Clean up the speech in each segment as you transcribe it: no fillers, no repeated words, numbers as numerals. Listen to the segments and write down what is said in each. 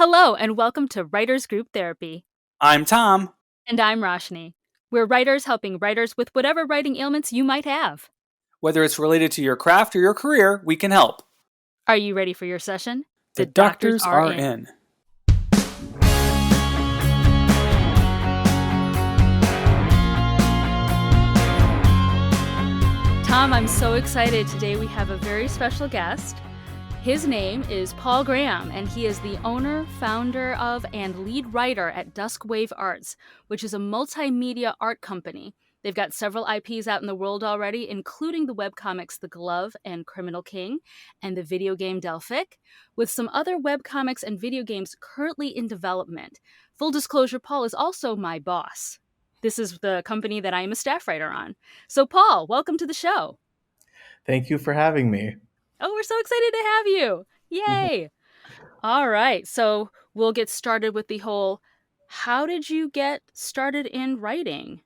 Hello, and welcome to Writers Group Therapy. I'm Tom. And I'm Roshni. We're writers helping writers with whatever writing ailments you might have. Whether it's related to your craft or your career, we can help. Are you ready for your session? The doctors are in. Tom, I'm so excited. Today we have a very special guest. His name is Paul Graham, and he is the owner, founder of, and lead writer at Dusk Wave Arts, which is a multimedia art company. They've got several IPs out in the world already, including the webcomics The Glove and Criminal King, and the video game Delphic, with some other webcomics and video games currently in development. Full disclosure, Paul is also my boss. This is the company that I am a staff writer on. So, Paul, welcome to the show. Thank you for having me. Oh, we're so excited to have you. Yay. All right. So we'll get started with the whole, how did you get started in writing?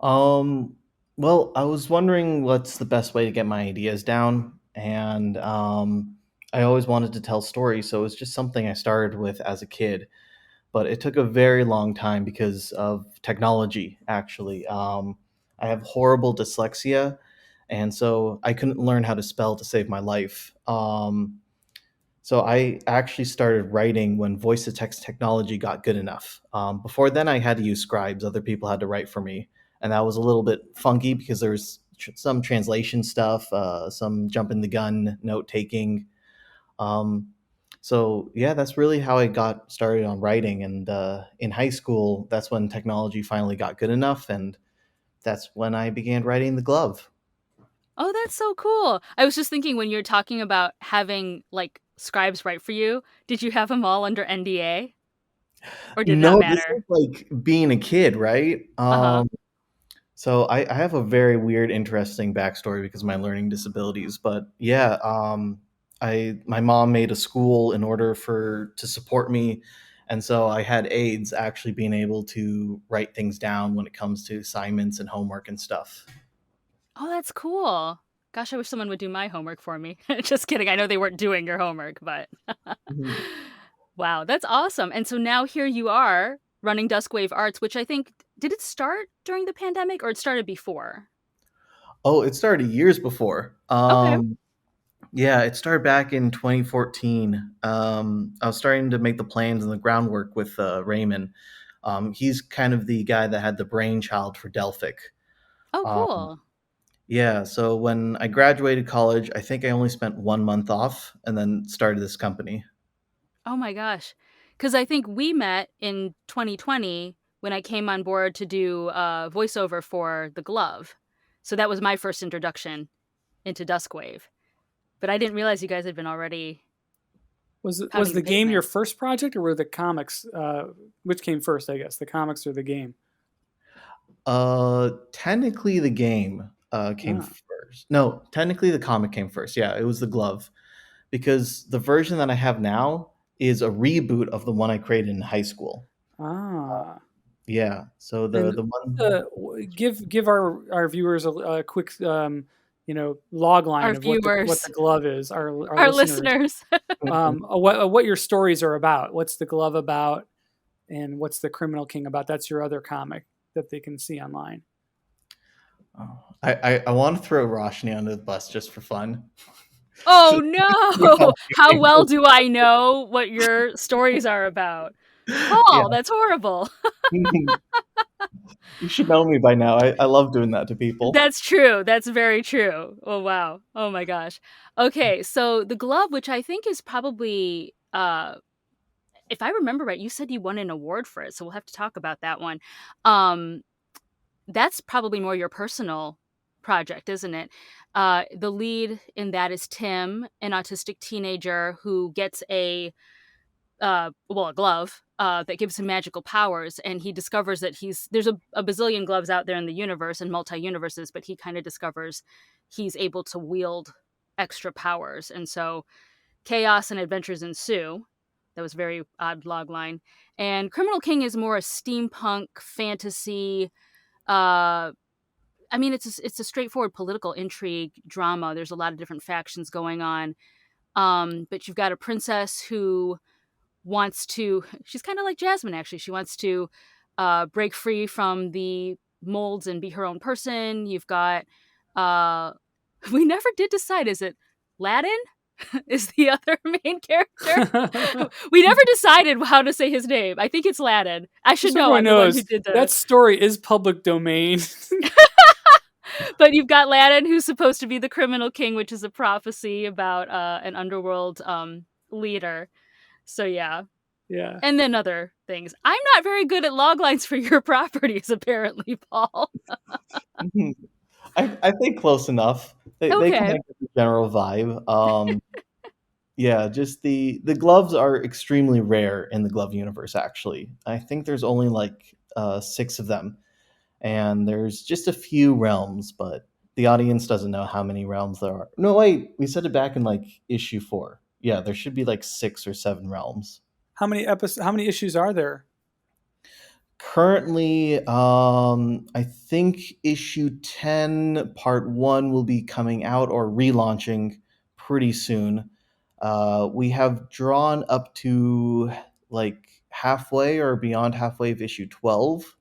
Well, I was wondering what's the best way to get my ideas down, and I always wanted to tell stories, so it was just something I started with as a kid. But it took a very long time because of technology, actually. I have horrible dyslexia, and so I couldn't learn how to spell to save my life. So I actually started writing when voice-to-text technology got good enough. Before then, I had to use scribes. Other people had to write for me. And that was a little bit funky because there's some translation stuff, some jumping the gun, note-taking. So yeah, that's really how I got started on writing. And in high school, that's when technology finally got good enough. And that's when I began writing The Glove. Oh, that's so cool. I was just thinking when you're talking about having like scribes write for you, did you have them all under NDA? Or did it not No, this matter? is like being a kid, right? Uh-huh. So I have a very weird, interesting backstory because of my learning disabilities. But yeah, my mom made a school in order to support me, and so I had aides actually being able to write things down when it comes to assignments and homework and stuff. Oh, that's cool. Gosh, I wish someone would do my homework for me. Just kidding. I know they weren't doing your homework, but Mhm. wow, that's awesome. And so now here you are running Dusk Wave Arts, which I think, did it start during the pandemic or it started before? Oh, it started years before. Okay. Yeah, it started back in 2014. I was starting to make the plans and the groundwork with Raymond. He's kind of the guy that had the brainchild for Delphic. Oh, Um, cool. yeah, so when I graduated college, I think I only spent 1 month off and then started this company. Oh my gosh. Because I think we met in 2020 when I came on board to do voiceover for The Glove. So that was my first introduction into Dusk Wave. But I didn't realize you guys had been already Was pounding the the game your pavement. first project, or were the comics? Which came first, I guess, the comics or the game? Technically the game came Ah, first. No, technically the comic came first. Yeah, it was the glove because the version that I have now is a reboot of the one I created in high school. ah. Yeah, so And the one. give our viewers a quick log Our line of what the viewers, glove is. Our our listeners, listeners. what your stories are about. What's the glove about, and what's the Criminal King about? That's your other comic that they can see online. Oh, I want to throw Roshni under the bus just for fun. Oh You no! know, How well do I know what your stories are about? yeah. Paul, that's horrible. You should know me by now. I love doing that to people. That's true. That's very true. Oh wow. Oh my gosh. Okay, so the glove, which I think is probably if I remember right, you said you won an award for it, so we'll have to talk about that one. Um that's probably more your personal project, isn't it? The lead in that is Tim, an autistic teenager who gets a glove that gives him magical powers, and he discovers that there's a bazillion gloves out there in the universe and multi-universes, but he kind of discovers he's able to wield extra powers, and so chaos and adventures ensue. That was a very odd log line. And Criminal King is more a steampunk fantasy. uh I mean, it's a straightforward political intrigue drama. There's a lot of different factions going on. But you've got a princess who wants to, she's kind of like Jasmine, actually. She wants to break free from the molds and be her own person. You've got, uh, we never did decide, is it Aladdin? Is the other main character? We never decided how to say his name. I think it's Aladdin. I should Just know. everyone I'm the one who knows did that this. story is public domain. But you've got Aladdin, who's supposed to be the criminal king, which is a prophecy about an underworld leader. So yeah. Yeah. And then other things. I'm not very good at log lines for your properties, apparently, Paul. I think close enough. They kind Okay. of get the general vibe. Yeah, just the gloves are extremely rare in the glove universe. Actually, I think there's only like 6 of them, and there's just a few realms, but the audience doesn't know how many realms there are. No, wait, we said it back in like issue 4. Yeah, there should be like 6 or 7 realms. How many issues are there? Currently, I think issue 10, part 1 will be coming out or relaunching pretty soon. We have drawn up to like halfway or beyond halfway of issue 12.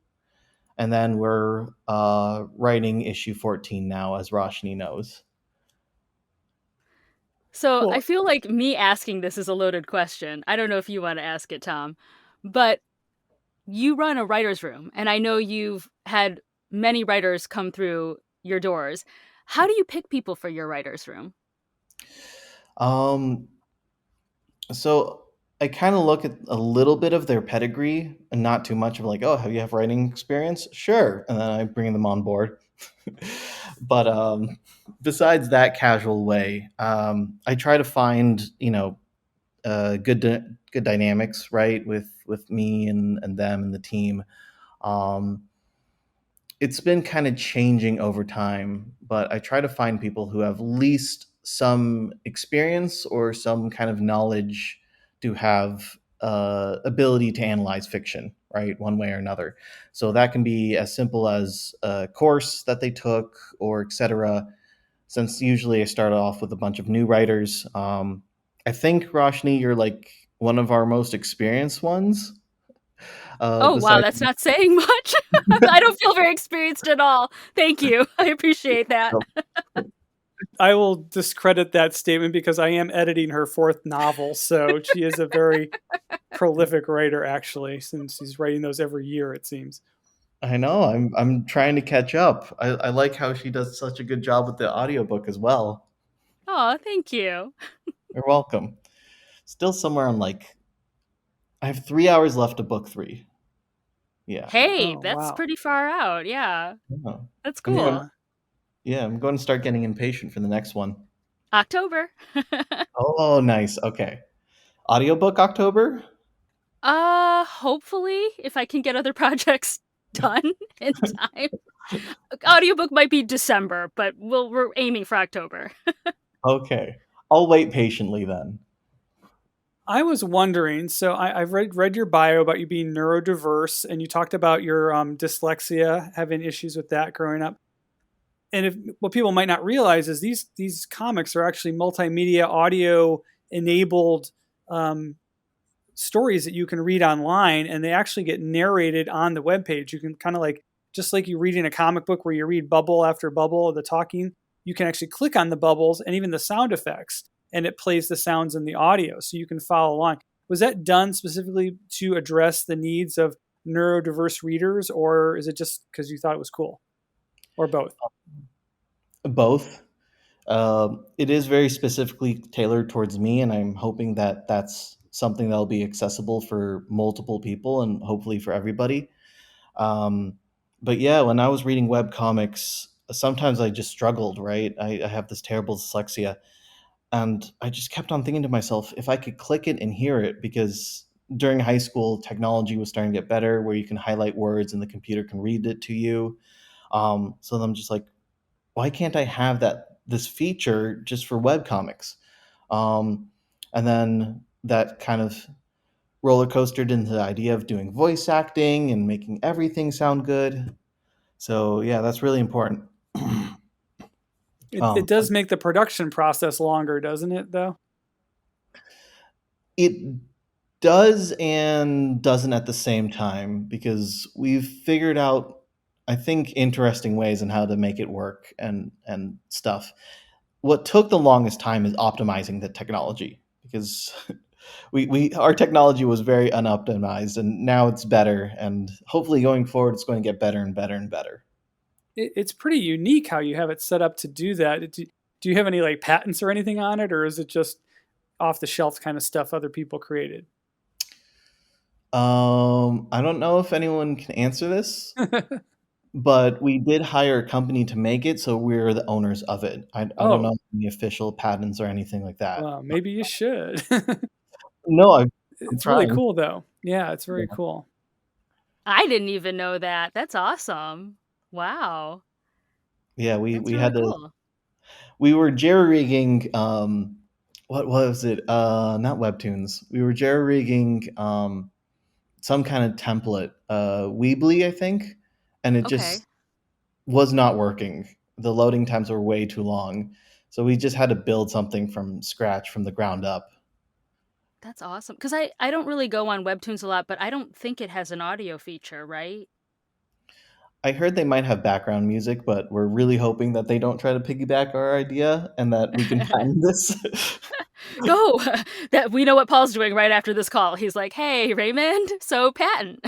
And then we're writing issue 14 now, as Roshni knows. So I Cool. feel like me asking this is a loaded question. I don't know if you want to ask it, Tom. But you run a writer's room, and I know you've had many writers come through your doors. How do you pick people for your writer's room? Um, so I kind of look at a little bit of their pedigree and not too much of like, oh, have you have writing experience? Sure. And then I bring them on board. But besides that casual way, I try to find, good dynamics, right, with me and them and the team. Um, it's been kind of changing over time, but I try to find people who have at least some experience or some kind of knowledge to have ability to analyze fiction, right, one way or another. So that can be as simple as a course that they took or etc. Since usually I start off with a bunch of new writers. I think, Roshni, you're like one of our most experienced ones. Oh, wow, Besides, that's not saying much. I don't feel very experienced at all. Thank you. I appreciate that. I will discredit that statement because I am editing her 4th novel, so she is a very prolific writer, actually, since she's writing those every year, it seems. I know. I'm trying to catch up. I like how she does such a good job with the audiobook as well. Oh, thank you. You're welcome. Still somewhere on like I have 3 hours left of book 3. Yeah. Hey, Oh, that's wow. pretty far out. Yeah, Yeah. that's I'm going. cool. Yeah. Yeah, I'm going to start getting impatient for the next one. October. Oh, nice. Okay. Audiobook October? Hopefully, if I can get other projects done in time. Audiobook might be December, but we're aiming for October. Okay. I'll wait patiently then. I was wondering, so I've read your bio about you being neurodiverse, and you talked about your dyslexia, having issues with that growing up. And what people might not realize is these comics are actually multimedia, audio enabled stories that you can read online, and they actually get narrated on the webpage. You can kind of like, just like you reading a comic book where you read bubble after bubble of the talking, you can actually click on the bubbles and even the sound effects, and it plays the sounds in the audio so you can follow along. Was that done specifically to address the needs of neurodiverse readers, or is it just because you thought it was cool, or both? Both. It is very specifically tailored towards me, and I'm hoping that that's something that'll be accessible for multiple people and hopefully for everybody. Um, but yeah, when I was reading web comics, sometimes I just struggled, right? I have this terrible dyslexia, and I just kept on thinking to myself, if I could click it and hear it, because during high school, technology was starting to get better where you can highlight words and the computer can read it to you. So I'm just like, why can't I have this feature just for web comics? Um, and then that kind of roller coastered into the idea of doing voice acting and making everything sound good. So yeah, that's really important. It um, does make the production process longer, doesn't it, though? it does and doesn't at the same time, because we've figured out, I think, interesting ways on how to make it work and stuff. What took the longest time is optimizing the technology, because we our technology was very unoptimized, and now it's better, and hopefully going forward it's going to get better and better and better. It's pretty unique how you have it set up to do that. Do you have any like patents or anything on it, or is it just off the shelf kind of stuff other people created? I don't know if anyone can answer this, but we did hire a company to make it, so we're the owners of it. I don't Oh, know any official patents or anything like that. well, maybe you should. No, I'm It's really trying. cool though. Yeah, it's very Yeah, cool. I didn't even know that. That's awesome. Wow. yeah, That's we really had to. cool. We were jerry rigging. What was it? Not Webtoons. We were jerry rigging some kind of template, Weebly, I think, and it Okay. just was not working. The loading times were way too long, so we just had to build something from scratch, from the ground up. That's awesome. Because I don't really go on Webtoons a lot, but I don't think it has an audio feature, right? I heard they might have background music, but we're really hoping that they don't try to piggyback our idea and that we can patent this. No, that we know what Paul's doing right after this call. He's like, "Hey, Raymond, so patent."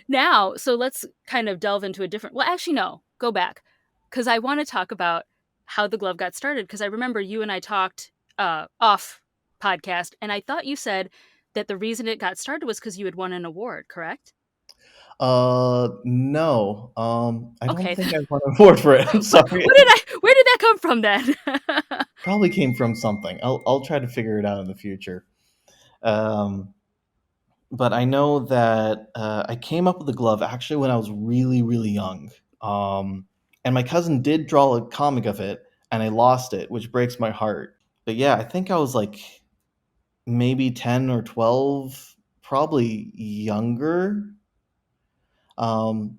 Now, so let's kind of delve into a different. Well, actually, no, go back because I want to talk about how the glove got started. Because I remember you and I talked off podcast, and I thought you said that the reason it got started was because you had won an award, correct? No. I don't Okay, think I won an award for it. I'm sorry. what did I? Where did that come from then? Probably came from something. I'll try to figure it out in the future. Um, but I know that I came up with the glove actually when I was really, really young. And my cousin did draw a comic of it, and I lost it, which breaks my heart. But yeah, I think I was like maybe 10 or 12, probably younger.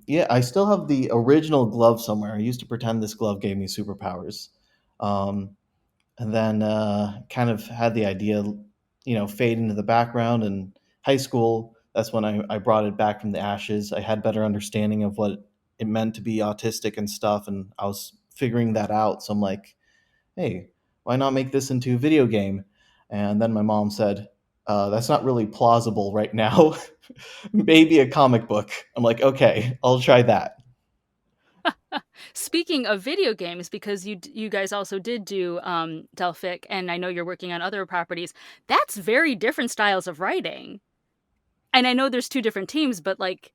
Yeah, I still have the original glove somewhere. I used to pretend this glove gave me superpowers. Um, and then kind of had the idea, fade into the background. In high school, that's when I brought it back from the ashes. I had better understanding of what it meant to be autistic and stuff, and I was figuring that out. So I'm like, hey, why not make this into a video game? And then my mom said, that's not really plausible right now. Maybe a comic book. I'm like, okay, I'll try that. Speaking of video games, because you guys also did do Delphic, and I know you're working on other properties. That's very different styles of writing. And I know there's two different teams, but like,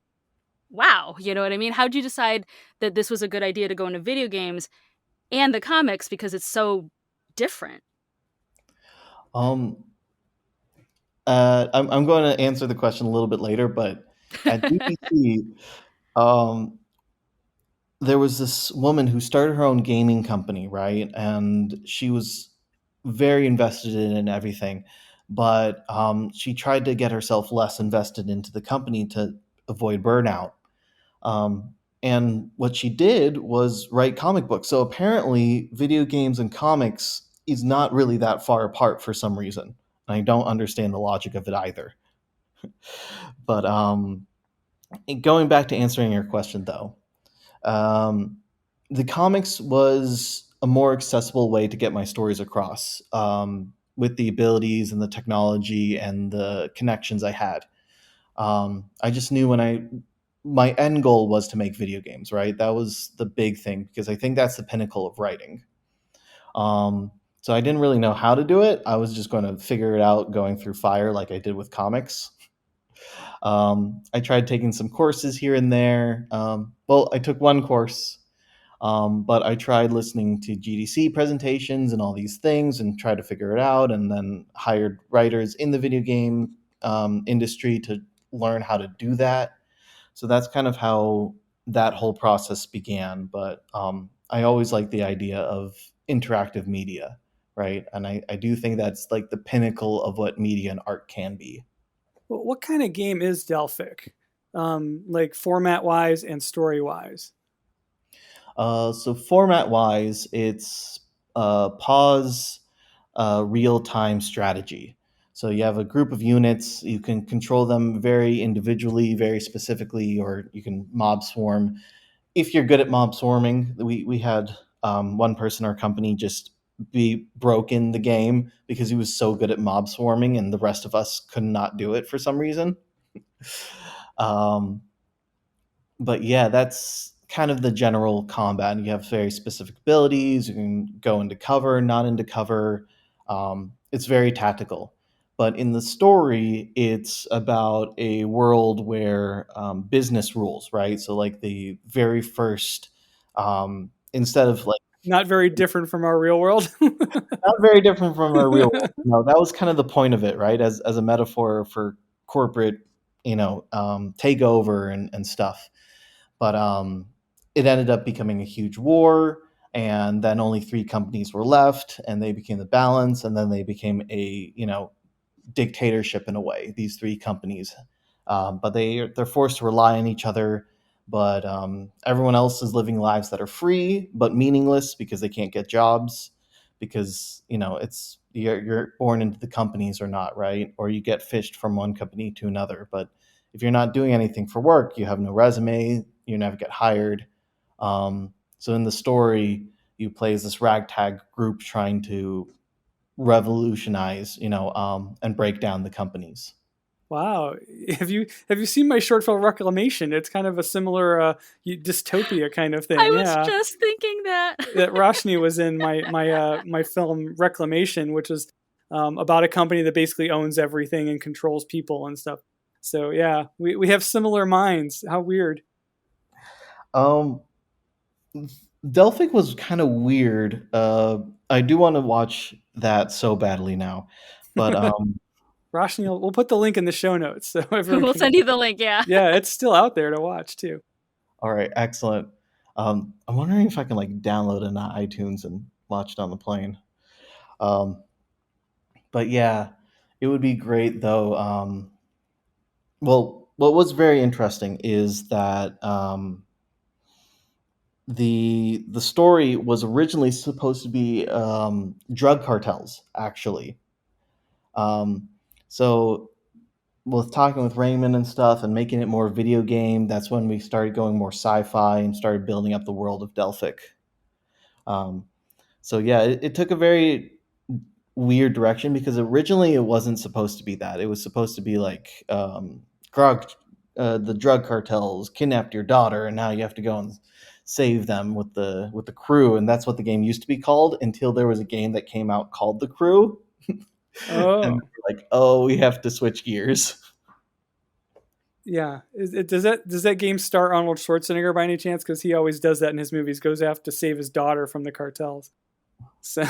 wow, you know what I mean? How'd you decide that this was a good idea to go into video games and the comics because it's so different? Um, I'm going to answer the question a little bit later, but at DPC, um, there was this woman who started her own gaming company, right? And she was very invested in everything, but she tried to get herself less invested into the company to avoid burnout. Um, and what she did was write comic books. So apparently, video games and comics is not really that far apart for some reason. And I don't understand the logic of it either. But going back to answering your question, though, um, the comics was a more accessible way to get my stories across, with the abilities and the technology and the connections I had. I just knew my end goal was to make video games, right? That was the big thing, because I think that's the pinnacle of writing. Um, so I didn't really know how to do it. I was just going to figure it out going through fire like I did with comics. I tried taking some courses here and there. Well, I took one course, but I tried listening to GDC presentations and all these things and tried to figure it out, and then hired writers in the video game industry to learn how to do that. So that's kind of how that whole process began. But I always like the idea of interactive media, right? And I do think that's like the pinnacle of what media and art can be. Well, what kind of game is Delphic? Like format wise and story wise? So format wise, it's pause real time strategy. So you have a group of units. You can control them very individually, very specifically, or you can mob swarm. If you're good at mob swarming, we had one person in our company just be broken the game because he was so good at mob swarming, and the rest of us could not do it for some reason. Um, but yeah, that's kind of the general combat. You have very specific abilities. You can go into cover, not into cover. It's very tactical. But in the story, it's about a world where business rules, right? So, like the very first, instead of like Not very different from our real world. not very different from our real world. No, that was kind of the point of it, right? As a metaphor for corporate, takeover and stuff. But it ended up becoming a huge war, and then only three companies were left, and they became the balance, and then they became a dictatorship in a way. These three companies, but they're forced to rely on each other. But everyone else is living lives that are free but meaningless because they can't get jobs because it's you're born into the companies or not, right? Or you get fished from one company to another. But if you're not doing anything for work, you have no resume, you never get hired. So in the story, you play as this ragtag group trying to revolutionize, and break down the companies. Wow. Have you seen my short film Reclamation? It's kind of a similar dystopia kind of I thing. was Yeah. just thinking that. That Roshni was in my film Reclamation, which is about a company that basically owns everything and controls people and stuff. So yeah, we have similar minds. How weird. Um, Delphic was kind of weird. I do want to watch that so badly now, but Roshni, we'll put the link in the show notes so everyone We'll can. send you the link, yeah. Yeah, it's still out there to watch too. all right, excellent. I'm wondering if I can like download it on iTunes and watch it on the plane. Um, but yeah, it would be great though. Well, what was very interesting is that the story was originally supposed to be drug cartels, actually. Um, so with talking with Raymond and stuff and making it more video game, that's when we started going more sci-fi and started building up the world of Delphic. Um, so yeah, it took a very weird direction because originally it wasn't supposed to be that. It was supposed to be like drug, the drug cartels kidnapped your daughter, and now you have to go and save them with the crew, and that's what the game used to be called until there was a game that came out called The Crew, and Oh, we're like, oh, we have to switch gears. yeah. Does that game star Arnold Schwarzenegger by any chance? Because he always does that in his movies. Goes after to save his daughter from the cartels. So I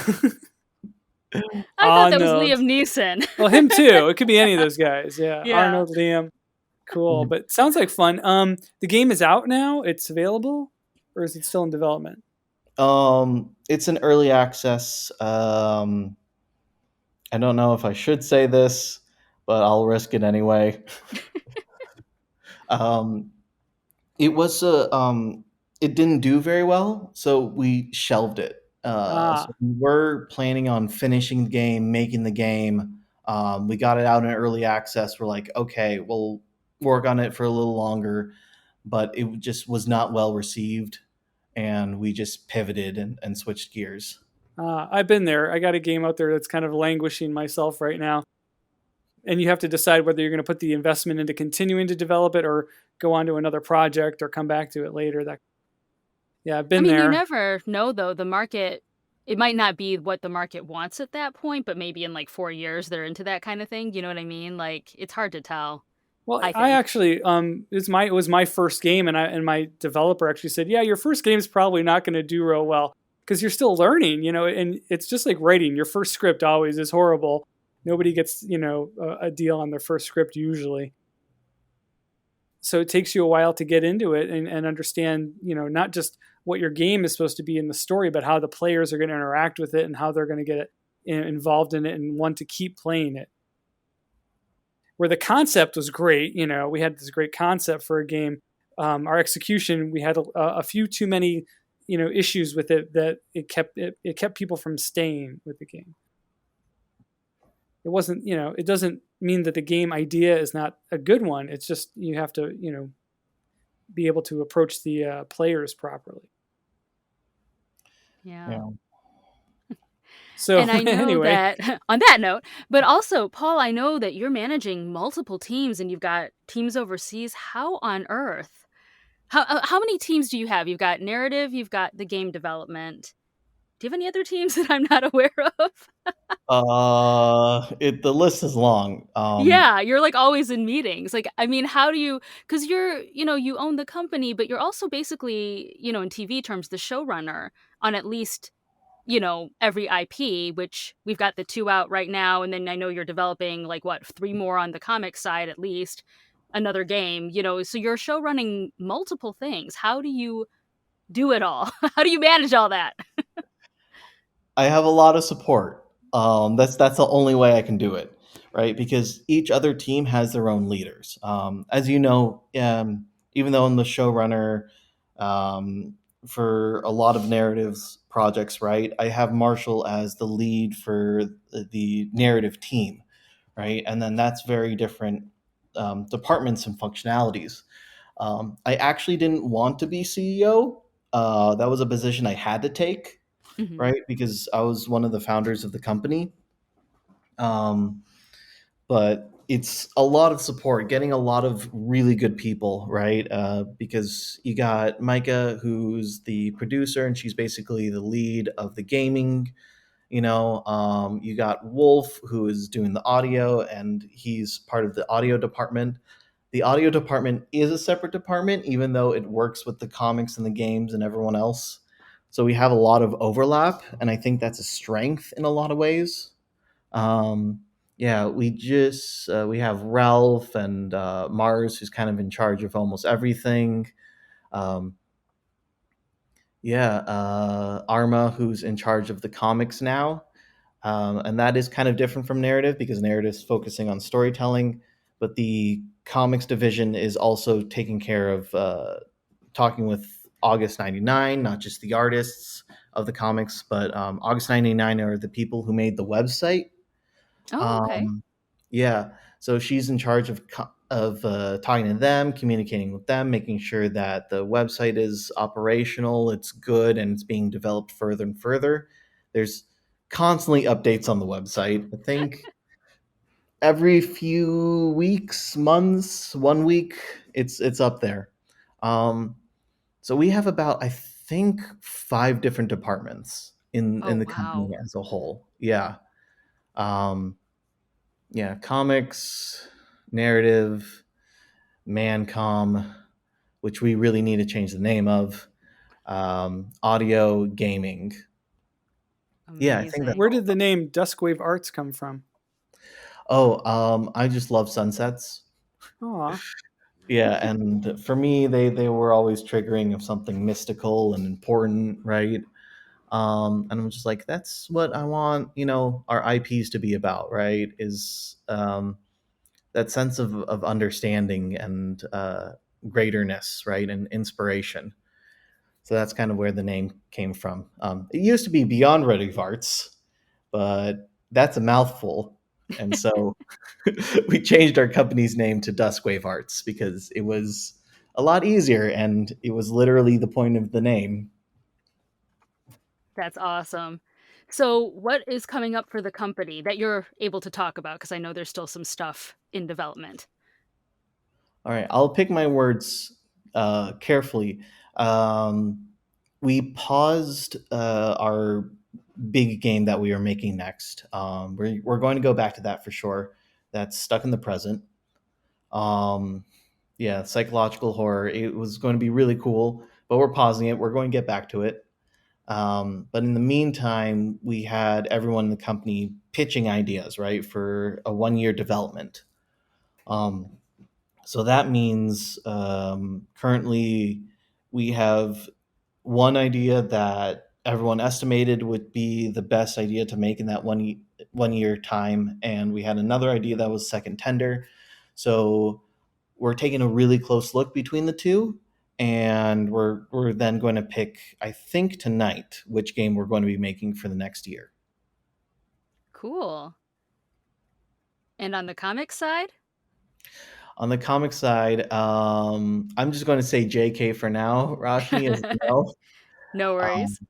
thought that was Arnold. Liam Neeson. Well, him too. It could be any of those guys. Yeah, Yeah. Arnold, Liam. Cool, but sounds like fun. The game is out now. It's available, or is it still in development? It's an early access. I don't know if I should say this, but I'll risk it anyway. um, it was it didn't do very well, so we shelved it. So Ah, we were planning on finishing the game, making the game. We got it out in early access. We're like, okay, we'll work on it for a little longer, but it just was not well received, and we just pivoted and switched gears. I've been there. I got a game out there that's kind of languishing myself right now, and you have to decide whether you're going to put the investment into continuing to develop it, or go on to another project, or come back to it later. That yeah, I've I been mean, you there. never know, though. The market, it might not be what the market wants at that point, but maybe in like 4 years they're into that kind of thing. You know what I mean? Like, it's hard to tell, Well, I I think. actually it was my first game, and my developer actually said, yeah, your first game is probably not going to do real well because you're still learning, and it's just like writing. Your first script always is horrible. Nobody gets a deal on their first script usually, so it takes you a while to get into it and understand not just what your game is supposed to be in the story, but how the players are going to interact with it and how they're going to get involved in it and want to keep playing it. Where the concept was great, we had this great concept for a game. Our execution, we had a few too many, issues with it that it kept people from staying with the game. it wasn't, it doesn't mean that the game idea is not a good one. It's just you have to, be able to approach the players properly. Yeah. Yeah. So And I know anyway, that on that note, but also, Paul, I know that you're managing multiple teams and you've got teams overseas. How on earth? How many teams do you have? You've got narrative, you've got the game development. Do you have any other teams that I'm not aware of? The list is long. Yeah, you're like always in meetings. Like, I mean, how do you, because you own the company, but you're also basically, in TV terms, the showrunner on at least, every IP, which we've got the 2 out right now. And then I know you're developing like what, 3 more on the comic side at least, another game, so you're show running multiple things. How do you do it all? How do you manage all that? I have a lot of support. That's the only way I can do it, right? Because each other team has their own leaders. As you know, even though I'm the showrunner for a lot of narratives projects, right? I have Marshall as the lead for the narrative team, right? And then that's very different departments and functionalities. I actually didn't want to be CEO. That was a position I had to take, Hmm. right? Because I was one of the founders of the company. Um, but it's a lot of support, getting a lot of really good people, right? Because you got Micah, who's the producer, and she's basically the lead of the gaming. You got Wolf, who is doing the audio, and he's part of the audio department. The audio department is a separate department, even though it works with the comics and the games and everyone else. So we have a lot of overlap, and I think that's a strength in a lot of ways. Um, yeah, we have Ralph and Mars, who's kind of in charge of almost everything. Um, Arma, who's in charge of the comics now. And that is kind of different from narrative because narrative is focusing on storytelling, but the comics division is also taking care of talking with August 99, not just the artists of the comics, but August 99 are the people who made the website. Oh, okay. Um, yeah, so she's in charge of talking to them, communicating with them, making sure that the website is operational, it's good, and it's being developed further and further. There's constantly updates on the website. I think every few weeks, months, 1 week, it's up there. Um, so we have about, I think, 5 different departments in Oh, the company wow. as a whole. Yeah. Um, yeah, comics, narrative, Mancom, which we really need to change the name of, audio, gaming. Yeah, I think that's where Amazing. all. did the name Dusk Wave Arts come from? Oh, I just love sunsets. Aw. Yeah, and for me, they were always triggering of something mystical and important, right? And I'm just like, that's what I want, our IPs to be about, right? Is that sense of understanding and greaterness, right, and inspiration. So that's kind of where the name came from. It used to be Beyond Ready Arts, but that's a mouthful, and so we changed our company's name to Dusk Wave Arts because it was a lot easier, and it was literally the point of the name. That's awesome. So, what is coming up for the company that you're able to talk about? Because I know there's still some stuff in development. All right, I'll pick my words carefully. Um, we paused our big game that we are making next. We're going to go back to that for sure. That's Stuck in the Present. Um, yeah, psychological horror. It was going to be really cool, but we're pausing it. We're going to get back to it. But in the meantime, we had everyone in the company pitching ideas, right, for a 1 year development. Um, so that means currently we have one idea that everyone estimated would be the best idea to make in that 1 year time, and we had another idea that was second tender. So we're taking a really close look between the two, and we're then going to pick, I think tonight, which game we're going to be making for the next year. Cool. And on the comic side? On the comic side, I'm just going to say JK for now, Rashni, as you know. No Um, worries.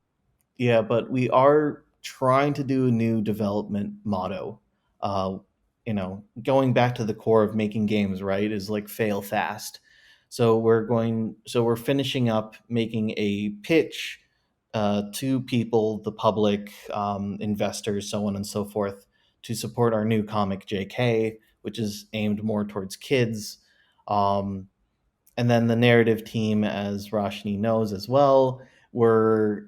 yeah, but we are trying to do a new development motto. Uh, going back to the core of making games, right, is like fail fast. So we're finishing up making a pitch to people, the public, investors, so on and so forth, to support our new comic JK, which is aimed more towards kids. Um, and then the narrative team, as Roshni knows as well, we're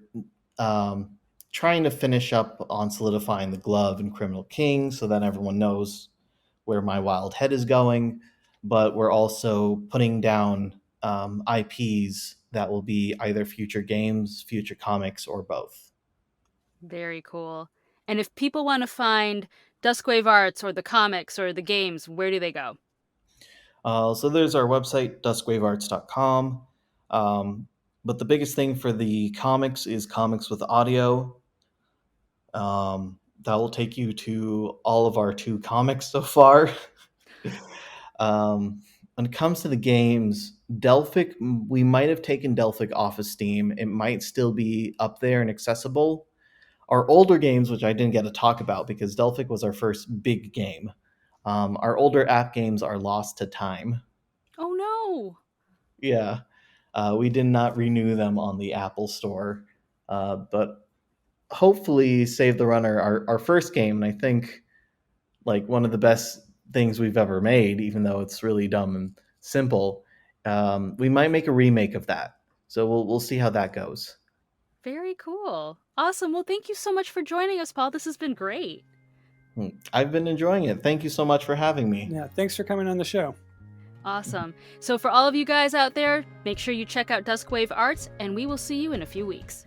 um, trying to finish up on solidifying the glove and Criminal King so that everyone knows where my wild head is going. But we're also putting down IPs that will be either future games, future comics, or both. Very cool. And if people want to find Dusk Wave Arts or the comics or the games, where do they go? So there's our website, duskwavearts.com. But the biggest thing for the comics is comics with audio. That will take you to all of our 2 comics so far. When it comes to the games, Delphic, we might have taken Delphic off of Steam. It might still be up there and accessible. Our older games, which I didn't get to talk about because Delphic was our first big game, our older app games are lost to time. Oh no. Yeah, we did not renew them on the Apple Store, but hopefully Save the Runner, our first game, and I think like one of the best things we've ever made, even though it's really dumb and simple. We might make a remake of that, so we'll see how that goes. Very cool. Awesome. Well, thank you so much for joining us, Paul. This has been great. I've been enjoying it. Thank you so much for having me. Yeah, thanks for coming on the show. Awesome. So for all of you guys out there, make sure you check out Dusk Wave Arts, and we will see you in a few weeks.